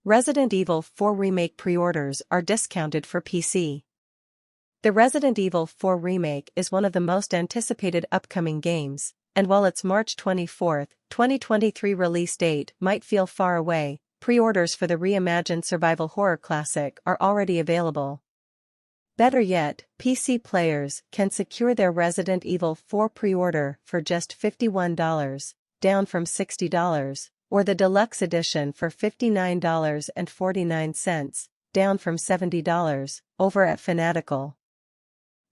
Resident Evil 4 Remake pre-orders are discounted for PC. The Resident Evil 4 Remake is one of the most anticipated upcoming games, and while its March 24, 2023 release date might feel far away, pre-orders for the reimagined survival horror classic are already available. Better yet, PC players can secure their Resident Evil 4 pre-order for just $51, down from $60, or the deluxe edition for $59.49, down from $70, over at Fanatical.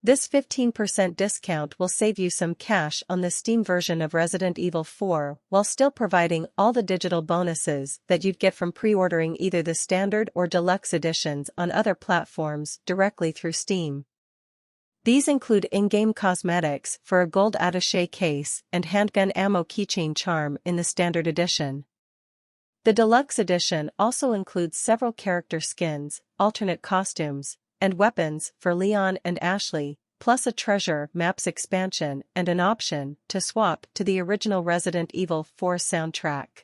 This 15% discount will save you some cash on the Steam version of Resident Evil 4 while still providing all the digital bonuses that you'd get from pre-ordering either the standard or deluxe editions on other platforms directly through Steam. These include in-game cosmetics for a gold attaché case and handgun ammo keychain charm in the standard edition. The deluxe edition also includes several character skins, alternate costumes, and weapons for Leon and Ashley, plus a treasure maps expansion and an option to swap to the original Resident Evil 4 soundtrack.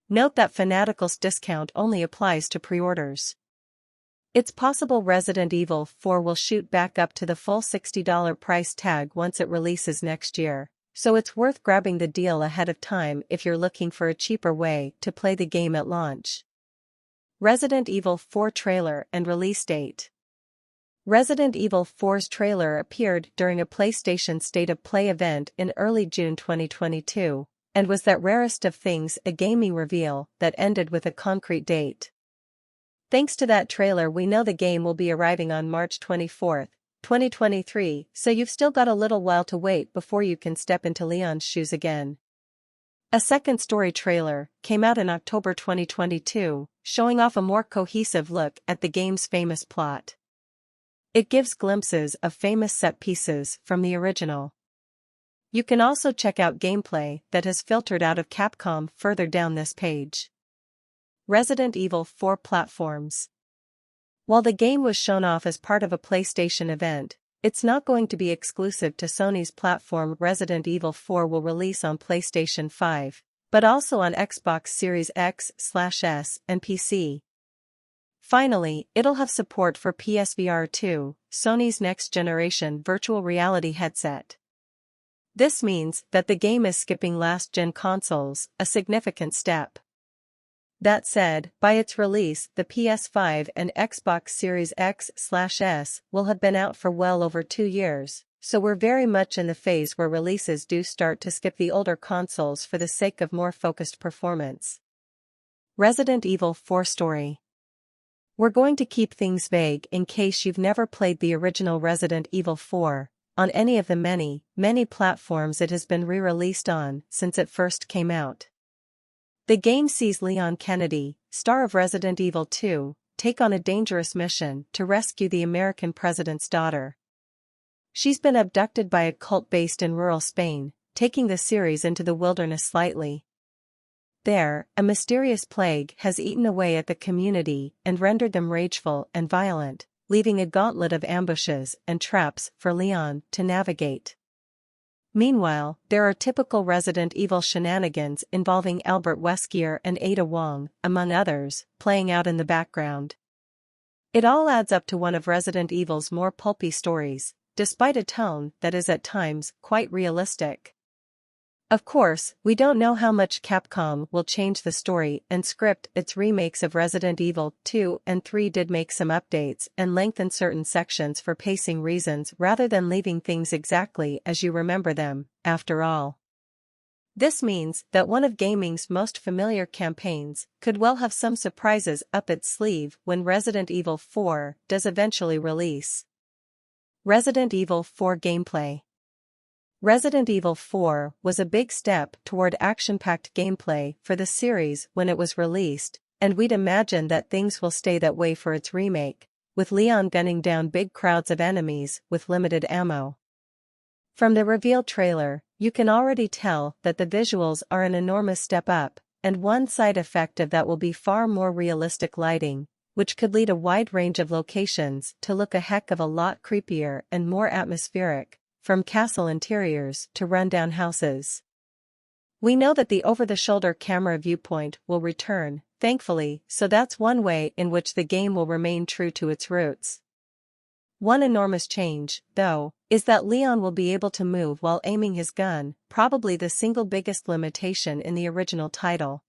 Note that Fanatical's discount only applies to pre-orders. It's possible Resident Evil 4 will shoot back up to the full $60 price tag once it releases next year, so it's worth grabbing the deal ahead of time if you're looking for a cheaper way to play the game at launch. Resident Evil 4 trailer and release date. Resident Evil 4's trailer appeared during a PlayStation State of Play event in early June 2022, and was that rarest of things, a gaming reveal that ended with a concrete date. Thanks to that trailer, we know the game will be arriving on March 24, 2023, so you've still got a little while to wait before you can step into Leon's shoes again. A second story trailer came out in October 2022, showing off a more cohesive look at the game's famous plot. It gives glimpses of famous set pieces from the original. You can also check out gameplay that has filtered out of Capcom further down this page. Resident Evil 4 platforms. While the game was shown off as part of a PlayStation event, it's not going to be exclusive to Sony's platform. Resident Evil 4 will release on PlayStation 5, but also on Xbox Series X/S and PC. Finally, it'll have support for PSVR 2, Sony's next-generation virtual reality headset. This means that the game is skipping last-gen consoles, a significant step. That said, by its release, the PS5 and Xbox Series X/S will have been out for well over 2 years, so we're very much in the phase where releases do start to skip the older consoles for the sake of more focused performance. Resident Evil 4 story. We're going to keep things vague in case you've never played the original Resident Evil 4, on any of the many platforms it has been re-released on since it first came out. The game sees Leon Kennedy, star of Resident Evil 2, take on a dangerous mission to rescue the American president's daughter. She's been abducted by a cult based in rural Spain, taking the series into the wilderness slightly. There, a mysterious plague has eaten away at the community and rendered them rageful and violent, leaving a gauntlet of ambushes and traps for Leon to navigate. Meanwhile, there are typical Resident Evil shenanigans involving Albert Wesker and Ada Wong, among others, playing out in the background. It all adds up to one of Resident Evil's more pulpy stories, despite a tone that is at times quite realistic. Of course, we don't know how much Capcom will change the story and script. Its remakes of Resident Evil 2 and 3 did make some updates and lengthen certain sections for pacing reasons rather than leaving things exactly as you remember them, after all. This means that one of gaming's most familiar campaigns could well have some surprises up its sleeve when Resident Evil 4 does eventually release. Resident Evil 4 gameplay. Resident Evil 4 was a big step toward action-packed gameplay for the series when it was released, and we'd imagine that things will stay that way for its remake, with Leon gunning down big crowds of enemies with limited ammo. From the reveal trailer, you can already tell that the visuals are an enormous step up, and one side effect of that will be far more realistic lighting, which could lead a wide range of locations to look a heck of a lot creepier and more atmospheric, from castle interiors to rundown houses. We know that the over-the-shoulder camera viewpoint will return, Thankfully, so that's one way in which the game will remain true to its roots. One enormous change, though, is that Leon will be able to move while aiming his gun, probably the single biggest limitation in the original title.